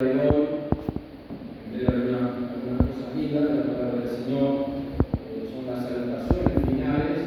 de hoy, en vez de algunas cosas lindas de la palabra del Señor, son las salutaciones finales,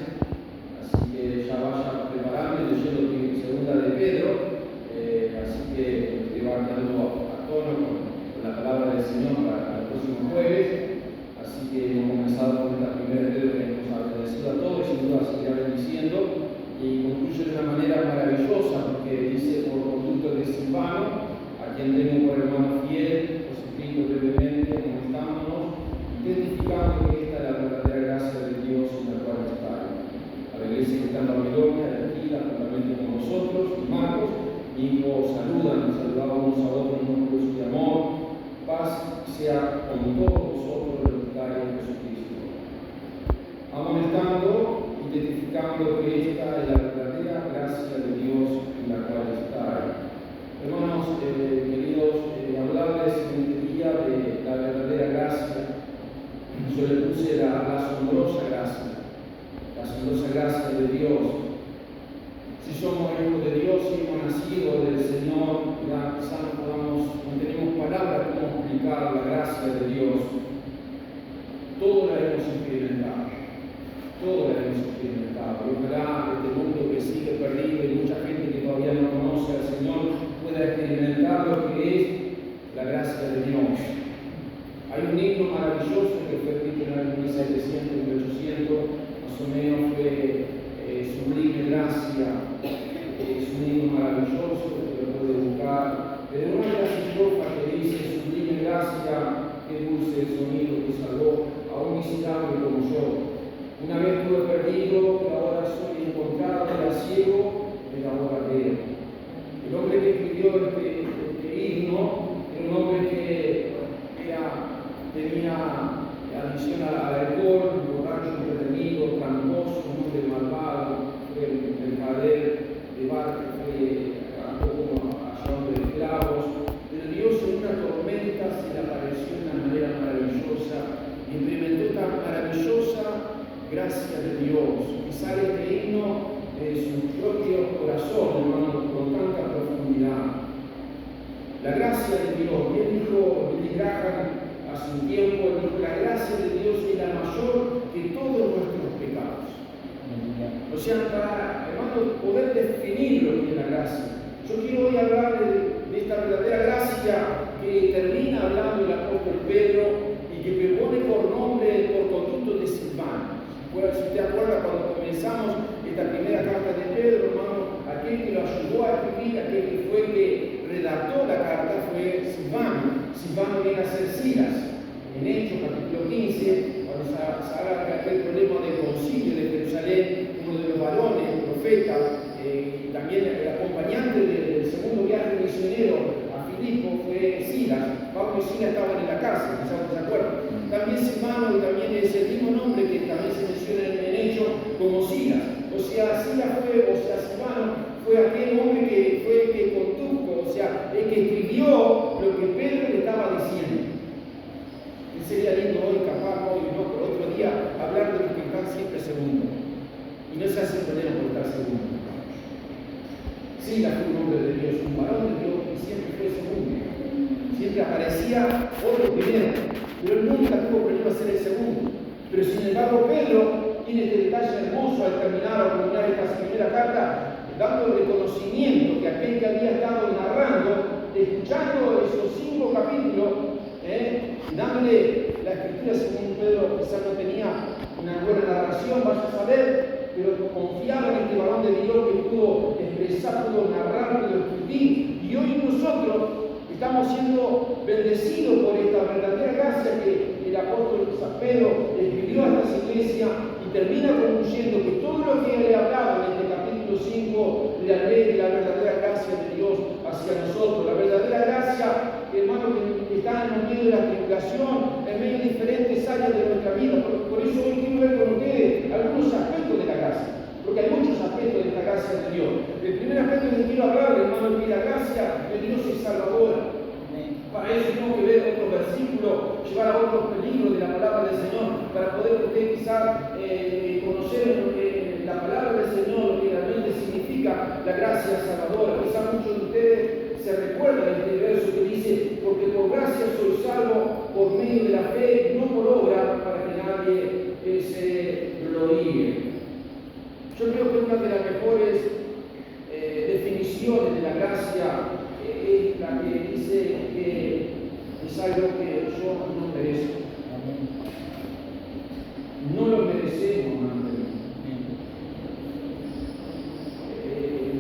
así que ya vaya preparando, leyendo segunda de Pedro, así que te va quedando a tono con la palabra del Señor para el próximo jueves, así que hemos comenzado con esta primera de Pedro que nos ha bendecido a todos y sin duda seguirá bendiciendo, y concluye de una manera maravillosa porque dice: por conducto de Silvano, a quien tengo por hermano fiel, os escrito brevemente, amonestándonos, identificando que esta es la verdadera gracia de Dios en la cual está. A la iglesia que está en Babilonia, elegida juntamente con nosotros, y Marcos, y os saludan, nos saludamos a otros en un curso de amor, paz sea con todos vosotros los que estáis en Jesucristo. Amonestando, identificando que esta es la verdadera gracia de Dios en la cual está. Hermanos, queridos, hablarles en este día de la verdadera gracia. Yo le puse la asombrosa gracia de Dios. Si somos hijos de Dios y hemos nacido del Señor, ya quizás no tenemos palabras para explicar la gracia de Dios. Todo la hemos experimentado. Y ojalá este mundo que sigue perdido y mucha gente que todavía no conoce al Señor pueda experimentar lo que es la gracia de Dios. Hay un himno maravilloso que fue escrito en el año 1700, 1800, más o menos, fue Sublime Gracia. Es un himno maravilloso que lo puede buscar. Pero una de las estrofas que dice: Sublime Gracia, qué dulce el sonido que salvó a un miserable como yo. Una vez tuve perdido, pero ahora soy encontrado, era ciego, pero ahora veo. El hombre que escribió este himno era un hombre que tenía adicción al alcohol, un borracho entretenido, tramposo, un hombre malvado, fue mercader de barco, fue como hallado de esclavos. Pero Dios en una tormenta se le apareció de una manera maravillosa y implementó tan maravillosa gracia de Dios. Y sale este himno de su propio corazón, hermano, con tanta profundidad. La gracia de Dios. Bien dijo Billy Graham hace un tiempo, dijo: la gracia de Dios es la mayor que todos nuestros pecados. O sea, para, hermano, poder definir lo que es la gracia. Yo quiero hoy hablar de esta verdadera gracia que termina hablando el apóstol Pedro y que me pone por nombre, por conducto de Silvano. Bueno, si usted acuerda, cuando comenzamos esta primera carta de Pedro, hermano, aquel que lo ayudó a escribir, aquel que fue que redactó la carta fue Silvano. Silvano viene a ser Silas. En Hechos, capítulo 15, cuando se habla de aquel problema del concilio de Jerusalén, uno de los varones, el profeta, y también el acompañante del segundo viaje misionero a Filipo fue Silas. Pablo y Silas estaban en la cárcel, quizás no se acuerdan. También Silvano, y también es el mismo nombre que también se menciona en Hechos como Silas. O sea, Silvano fue aquel hombre que fue el que condujo, o sea, el que escribió lo que Pedro le estaba diciendo. Y sería lindo hoy, capaz, hoy no, pero otro día, hablar de los que están siempre segundos. Y no se hace problema por estar segundo. Silas fue un hombre de Dios, un varón de Dios, y siempre fue segundo. Siempre aparecía otro primero, pero él nunca tuvo problema ser el segundo. Pero sin embargo, Pedro tiene este detalle hermoso al terminar o culminar esta primera carta, dando el reconocimiento que aquel que había estado narrando, escuchando esos 5 capítulos, dándole la escritura según Pedro, quizás no tenía una buena narración, vaya a saber, pero confiaba en este varón de Dios que pudo expresar, pudo narrar, pudo escribir. Y hoy nosotros estamos siendo bendecidos por esta verdadera gracia que el apóstol San Pedro escribió a esta iglesia y termina concluyendo que todo lo que le hablaba en este capítulo 5 de la ley de la verdadera gracia de Dios hacia nosotros, la verdadera gracia, hermano, que está en medio de la tribulación, en medio de diferentes áreas de nuestra vida. Por eso hoy quiero ver con ustedes algunos aspectos de la gracia, porque hay muchos aspectos de esta gracia de Dios. El primer aspecto que quiero hablar, hermano, es que la gracia de Dios es salvadora. Para eso tengo que ver otro versículo, llevar a otros libros de la palabra del Señor, para poder usted quizás conocer la palabra del Señor, lo que realmente significa la gracia salvadora. Quizás muchos de ustedes se recuerdan de este verso que dice: porque salvo por medio de la fe, no por obra, para que nadie se gloríe. Yo creo que una de las mejores definiciones de la gracia es la que dice que es algo que yo no merezco. No lo merecemos, hermano.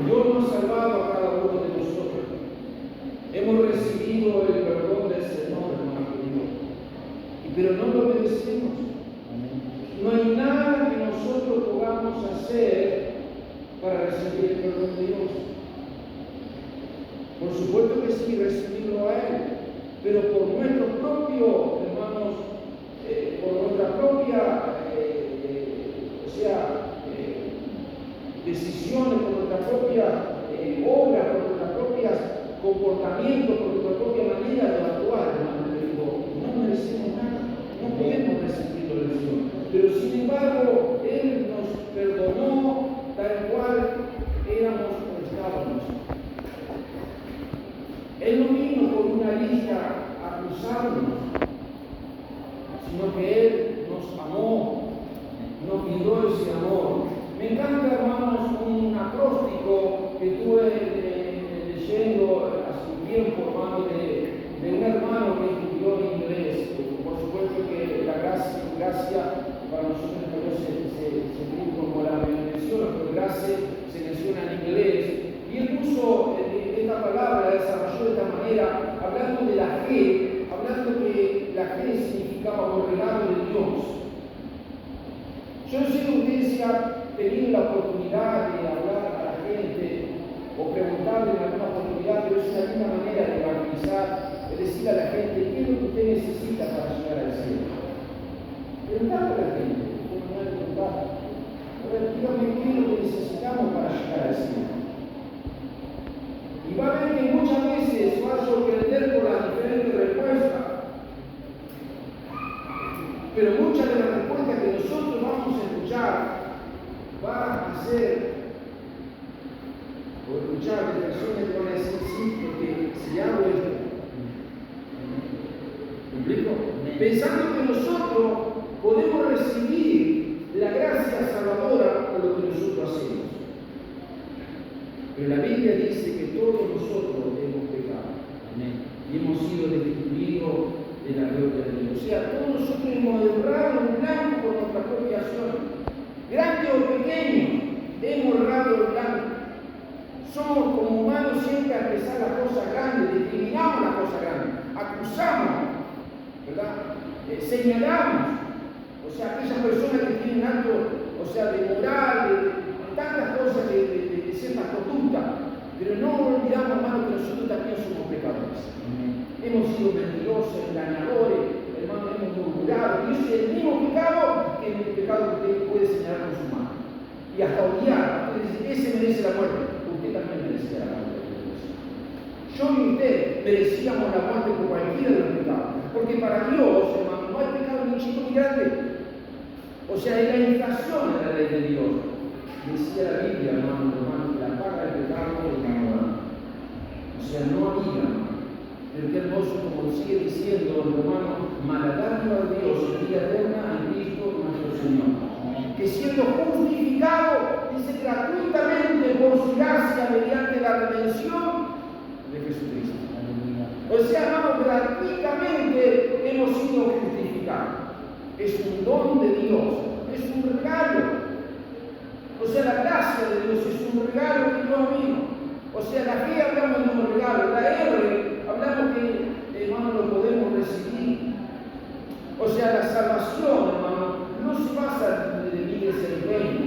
Dios nos ha salvado a cada uno de nosotros. Hemos recibido el perdón del Señor, hermano querido, pero no lo merecemos. No hay nada que nosotros podamos hacer para recibir el perdón de Dios. Por supuesto que sí, recibirlo a Él, pero por nuestro propio, hermanos, por nuestra propia, decisiones, por nuestra propia obra, por nuestros propios comportamientos, por nuestra propia manera de actuar, hermano, no merecemos nada, no podemos recibirlo del Señor. Pero sin embargo, Él nos perdonó tal cual éramos o estábamos. Él no vino por una lista a acusarnos, sino que Él nos amó, nos brindó ese amor. Me encanta, hermanos, un acróstico que estuve leyendo hace un tiempo, hermano, de un hermano que estudió en inglés. Por supuesto que la gracia para nosotros se escribe como la mención, pero gracia se menciona en inglés. Y él puso esta palabra, la desarrolló de esta manera, hablando de la fe, hablando que la fe significaba un regalo de Dios. Yo no sé si ustedes se han tenido la oportunidad de hablar a la gente o preguntarle en alguna oportunidad, pero es una linda manera de evangelizar, de decir a la gente qué es lo que usted necesita para llegar al cielo. Preguntarle a la gente, como no hay preguntar. Dígame qué es lo que necesitamos para llegar al cielo. Y va a ver que muchas veces va a sorprender por las diferentes respuestas. Pero muchas de las respuestas que nosotros vamos a escuchar van a ser, o escuchar de personas que van a decir sí, porque si hago esto. ¿Me explico? Pensando que nosotros podemos recibir la gracia salvadora por lo que nosotros hacemos. Pero la Biblia dice que todos nosotros hemos pecado. Amén. Y hemos sido destituidos de la gloria de Dios. O sea, todos nosotros hemos errado en blanco por nuestra propia acción. Grande o pequeño, hemos errado en blanco. Somos como humanos siempre a pesar las cosas grandes, discriminamos las cosas grandes, acusamos, ¿verdad? Señalamos. O sea, aquellas personas que tienen algo, o sea, de moral, de tantas cosas, de ciertas conductas, pero no olvidamos, hermano, que nosotros también somos pecadores. Hemos sido mentirosos, engañadores, hermano, hemos murmurado, y ese es el mismo pecado que el pecado que usted puede señalar con su mano. Y hasta odiar, ese merece la muerte, usted también merece la muerte. Yo y usted merecíamos la muerte por cualquiera de los pecados, porque para Dios, hermano, no hay pecado ni chico ni grande. O sea, es la infracción de la ley de Dios. Decía la Biblia, hermano, que la paga del pecado es la muerte. O sea, no había, hermano. Pero qué hermoso, como sigue diciendo el hermano, maladarlo a Dios en vida eterna en Cristo nuestro Señor. Que siendo justificado, dice gratuitamente por su gracia mediante la redención de Jesucristo. O sea, hermano, gratuitamente hemos sido justificados. Es un don de Dios, es un regalo. O sea, la gracia de Dios es un regalo que Dios vino. O sea, la G hablamos de un regalo, la R hablamos que, hermano, lo podemos recibir. O sea, la salvación, hermano, no se basa en miles el reino,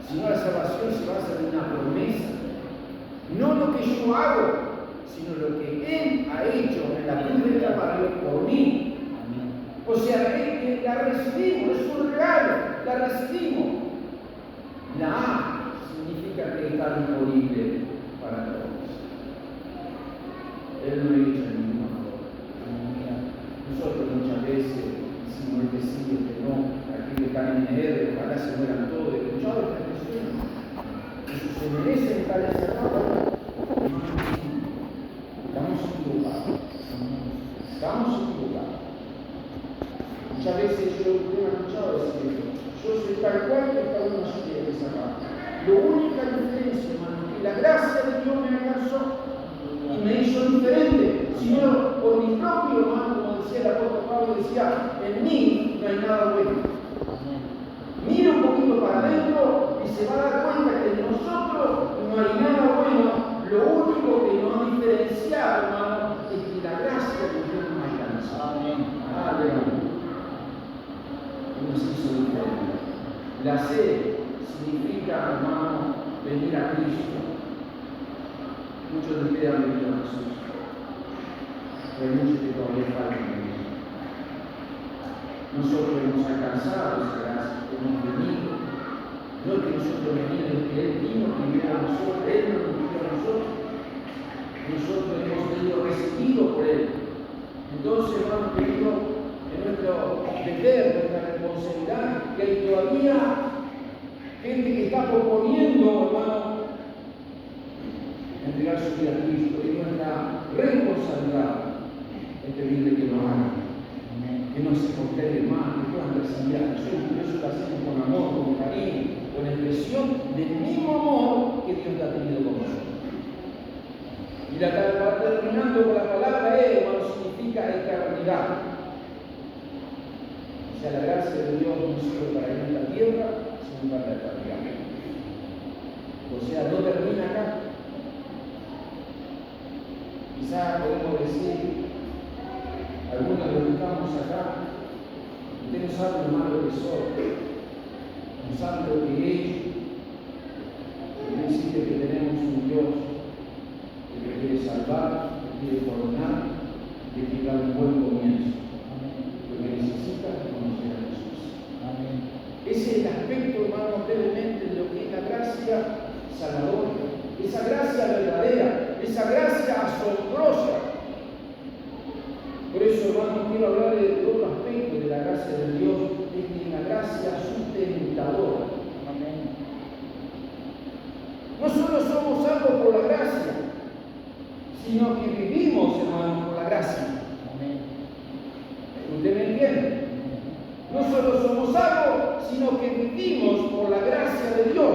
sino la salvación se basa en una promesa. No lo que yo hago, sino lo que Él ha hecho en la cruz del Calvario por mí. O sea, la recibimos, es un regalo, la recibimos. La A significa que está disponible para todos. Él no ha dicho en ninguna forma. Nosotros muchas veces decimos que sí, que no, aquí que están en R, ojalá se mueran todos. Escuchado esta expresión. Se merecen tales errores. Estamos equivocados. Estamos equivocados. Muchas veces yo he escuchado decir, yo soy tal cual que cada uno se quiere sacar. La única diferencia, hermano, es que la gracia de Dios me alcanzó y me hizo diferente. Sino por mi propio, hermano, como decía el apóstol Pablo, decía, en mí no hay nada bueno. Mira un poquito para adentro y se va a dar cuenta que en nosotros no hay nada bueno. Lo único que nos ha diferenciado, hermano, es que la gracia de Dios nos alcanza. Aleluya. Nos hizo diferente. La sed significa, hermano, venir a Cristo. Muchos de ustedes han venido a Jesús, pero hay muchos que todavía faltan venir. Nosotros hemos alcanzado esa gracia, hemos venido. No es que nosotros venimos, es que Él vino primero a nosotros, Él nos vino a nosotros. Nosotros hemos sido recibidos por Él. Entonces, hermano querido, en nuestro deber, nuestra responsabilidad, que hay todavía gente que está proponiendo, hermano, entregar su vida a Cristo. Y nuestra responsabilidad es pedirle que lo hagan, que no se posterguen más, que puedan recibir a Jesús. Por eso lo hacemos con amor, con cariño, con expresión del mismo amor que Dios ha tenido con nosotros. Y terminando con la palabra hermano, significa eternidad. O sea, la gracia de Dios no solo para ir en la tierra, sino para la eternidad. O sea, no termina acá. Quizás podemos decir, algunos de los que estamos acá, usted no sabe lo malo que soy, no sabe lo que es. El principio que tenemos un Dios que te quiere salvar, que quiere coronar, que quiere dar un buen comienzo. Lo que necesita es conocer a Jesús. Amén. Ese es el aspecto, hermano, brevemente de lo que es la gracia salvadora. Esa gracia verdadera, esa gracia asombrosa. Por eso, hermano, quiero hablarle de otro aspecto de la gracia de Dios, es que es la gracia sustentadora. Amén. No solo somos salvos por la gracia, sino que vivimos, hermano, por la gracia. Amén. ¿Usted me entiende? No solo somos salvos, sino que vivimos por la gracia de Dios.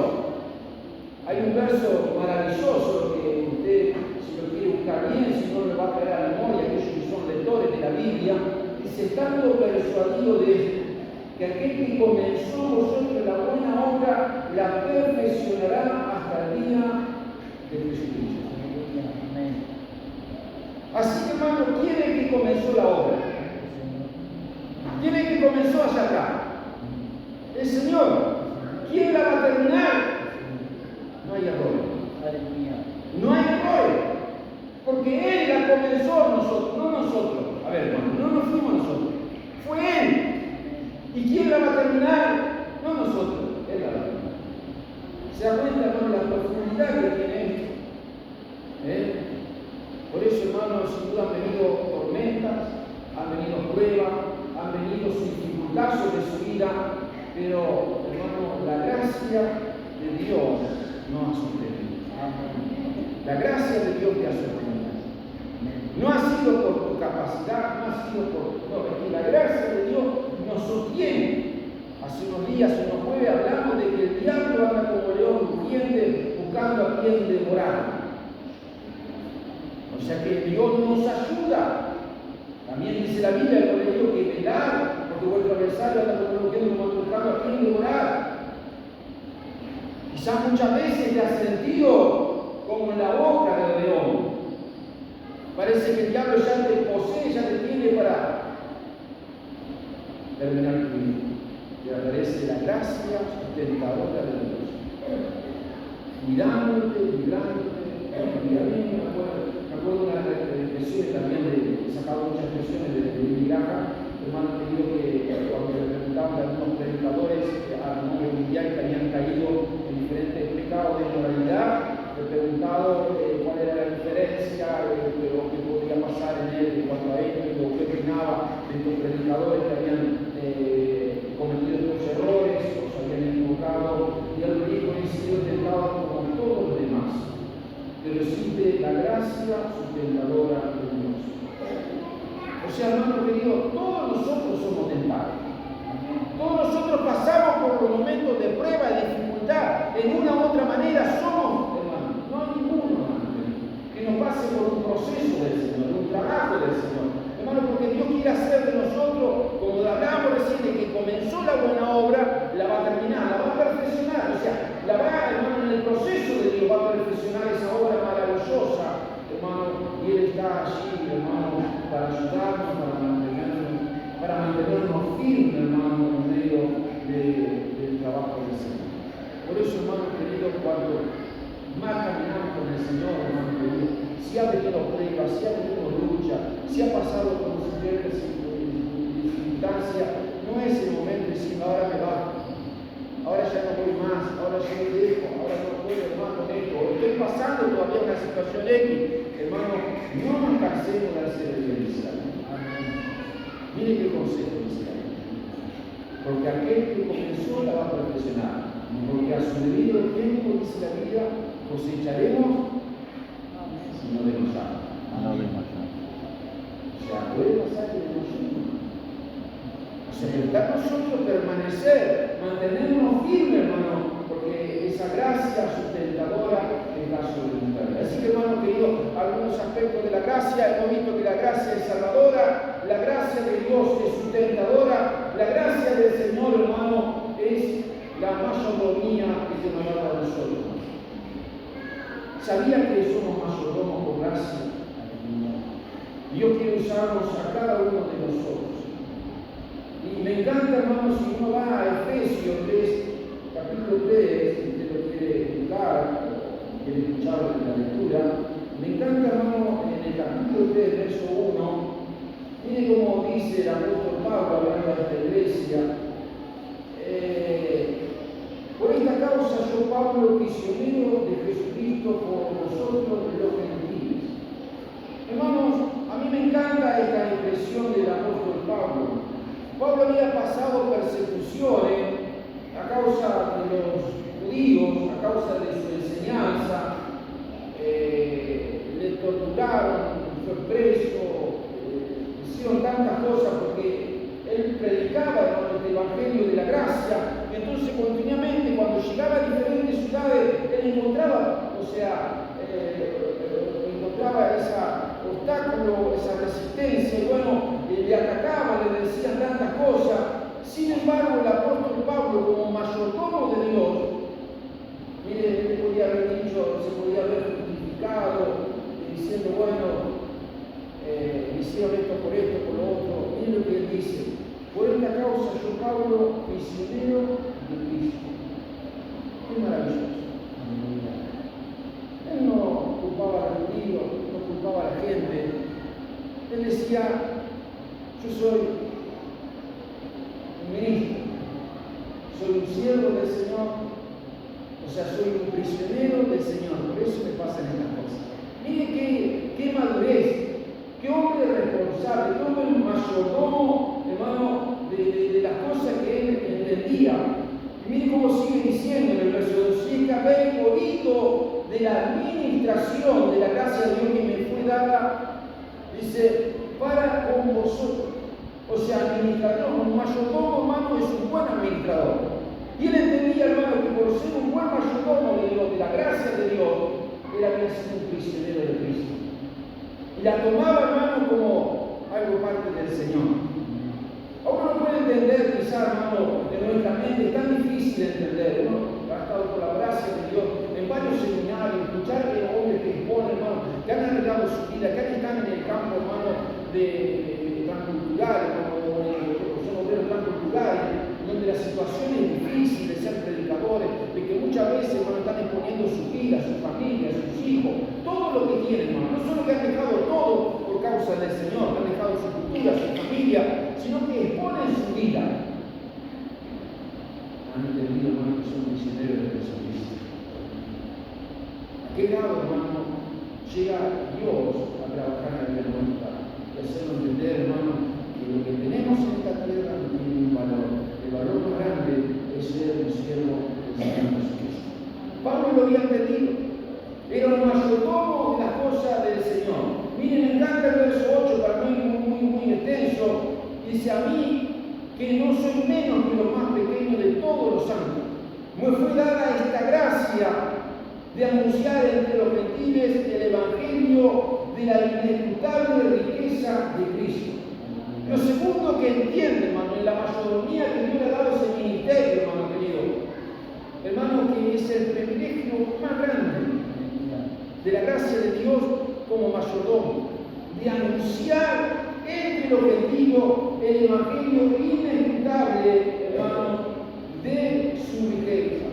Hay un verso maravilloso que usted, si lo quiere buscar bien, si no le va a traer a la memoria, aquellos que son lectores de la Biblia, dice, estando persuadido de esto, que aquel que comenzó vosotros la buena obra, la perfeccionará hasta el día de Jesucristo. Así que, hermano, ¿quién es el que comenzó la obra? ¿Quién es el que comenzó allá acá? El Señor. ¿Quién la va a terminar? No hay error. No hay error. Porque Él la comenzó nosotros, no nosotros. A ver, hermano, no nos fuimos nosotros. Fue Él. ¿Y quién la va a terminar? No nosotros. Él la va a terminar. ¿Se da cuenta, hermano, la profundidad que tiene esto? Por eso, hermanos, sin duda han venido tormentas, han venido pruebas, han venido dificultades de su vida, pero, hermano, la gracia de Dios no ha sostenido. La gracia de Dios te ha sostenido. No ha sido por tu capacidad, no ha sido por... No, es que la gracia de Dios nos sostiene. Hace unos días, unos jueves, hablamos de que el diablo anda como león rugiente buscando a quien devorar. O sea que Dios nos ayuda. También dice la Biblia, el colegio, que velar, porque vuestro adversario anda como león buscando a quien devorar. Quizás muchas veces te has sentido como en la boca del león. Parece que el diablo ya te posee, ya te tiene para terminar tu vida. Te aparece la gracia sustentadora de Dios. Cuidándote, librándote. Me acuerdo una de las expresiones también, he sacado muchas expresiones de mi viaje. Hermano querido, que cuando le preguntaban a algunos predicadores a nivel mundial que habían caído en diferentes pecados de inmoralidad, le he preguntado cuál era la diferencia, de lo que podía pasar en él en cuanto a esto, y lo que opinaba de estos predicadores que habían cometido estos errores, o se habían equivocado, y él dijo: he sido tentado como todos los demás, pero existe la gracia sustentadora de Dios. O sea, hermano querido, todos nosotros somos tentados. Todos nosotros pasamos por los momentos de prueba, de dificultad. En una u otra manera somos, hermano. No hay ninguno, hermano, que nos pase por un proceso del Señor, un trabajo del Señor. Hermano, porque Dios quiere hacer de nosotros, como hablábamos recién, de que comenzó la buena obra, la va a terminar, la va a perfeccionar. O sea, la va, hermano, en el proceso de Dios va a perfeccionar esa obra maravillosa, hermano, y Él está allí, hermano, para ayudarnos, para mantenernos firmes, hermano, en medio del trabajo del Señor. Por eso, hermano querido, cuando más caminamos con el Señor, hermano querido, si ha venido pruebas, si ha venido lucha, si ha pasado por ciertas circunstancias, no es el momento de decir, ahora me bajo, ahora ya no voy más, ahora ya me dejo, ahora no puedo, hermano, esto, estoy pasando todavía una situación X, hermano, no nos cansemos de hacer evidencia. Mire qué consejo dice ahí. Porque aquel que comenzó la va a perfeccionar. Porque a su debido tiempo, dice la Biblia, cosecharemos si no desmayamos. O sea, puede pasar que desmayemos. O sea, que está nosotros permanecer, mantenernos firmes, hermano, porque esa gracia sustentadora está sobre nuestra vida. Así que, hermano querido, algunos aspectos de la gracia, hemos visto que la gracia es salvadora, la gracia de Dios es sustentadora, la gracia del Señor, hermano, es la mayordomía que se nos da a nosotros. ¿Sabía que somos mayordomos por gracia? Dios quiere usarnos a cada uno de nosotros. Y me encanta, hermano, si uno va a Efesios 3, capítulo 3, si usted lo quiere explicar, quiere escuchar la lectura, me encanta, hermano, en el capítulo 3, verso 1, mire cómo dice el apóstol Pablo hablando de esta iglesia. Por esta causa yo, Pablo, prisionero de Jesucristo, por vosotros los gentiles. Hermanos, a mí me encanta esta impresión del apóstol Pablo. Pablo había pasado persecuciones a causa de los judíos, a causa de su enseñanza, le torturaron, fue preso, hicieron tantas cosas porque él predicaba el Evangelio de la gracia. Entonces continuamente cuando llegaba a diferentes ciudades él encontraba, encontraba ese obstáculo, esa resistencia, y bueno, le atacaban, le decían tantas cosas. Sin embargo, el apóstol Pablo, como mayordomo de Dios, mire, él podía haber dicho, se podía haber justificado, diciendo, bueno, hicieron esto por lo otro. Mire lo que él dice: por esta causa yo, Pablo, prisionero de Cristo. Qué maravilloso. Él no culpaba a los judíos, no culpaba a la gente. Él decía, yo soy un ministro, soy un siervo del Señor, o sea, soy un prisionero del Señor, por eso me pasan estas cosas. Mire qué madurez, qué hombre responsable, qué hombre mayordomo, hermano, de las cosas que él entendía. Y mire cómo sigue diciendo en el verso 2: si habéis oído de la administración de la gracia de Dios que me fue dada, dice, para con vosotros. O sea, administrador, un mayordomo, hermano, es un buen administrador. Y él entendía, hermano, que por ser un buen mayordomo de Dios, de la gracia de Dios, él había sido un prisionero de Cristo. Y la tomaba, hermano, como algo parte del Señor. Ahora uno puede entender, quizás, hermano, de nuestra mente, es tan difícil de entender. Uno ha estado por la gracia de Dios en varios seminarios, escuchar de hombres que exponen, hermano, que han arreglado su vida, que están en el campo, hermano, tan cultural, son obreros tan culturales, donde la situación es difícil de ser predicadores, de que muchas veces, hermano, están exponiendo su vida, su familia, sus hijos, todo lo que tienen, hermano. No solo que han dejado todo por causa del Señor, que han dejado su cultura, su familia, sino que exponen su vida. Han entendido, hermano, que son misioneros de Jesucristo. ¿A qué lado, hermano, llega Dios a trabajar en la vida nuestra? Y hacernos entender, hermano, que lo que tenemos en esta tierra no tiene un valor. El valor más grande es ser un siervo del Señor Jesucristo. Pablo lo había entendido. Era un mayordomo de las cosas del Señor. Miren, me encanta el verso 8, para mí muy extenso. Dice: a mí, que no soy menos que los más pequeños de todos los santos, me fue dada esta gracia de anunciar entre los gentiles el evangelio de la inescrutable riqueza de Cristo. Lo segundo que entiende, hermano, en la mayordomía que Dios le ha dado ese ministerio, hermano querido, hermano, que es el privilegio más grande de la gracia de Dios como mayordomo, de anunciar entre los gentiles el evangelio inescrutable, hermano, de su riqueza.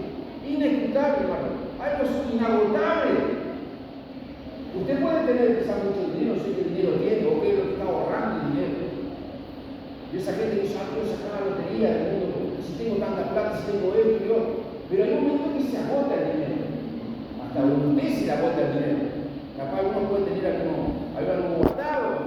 Inescrutable, hermano, algo inagotable. Usted puede tener quizás mucho dinero, no sé qué dinero tiene, o qué es lo que está ahorrando el dinero. Y esa gente dice: quiero sacar la lotería del mundo, si tengo tanta plata, si tengo esto y otro. Pero hay un momento que se agota el dinero. Hasta usted se le agota el dinero.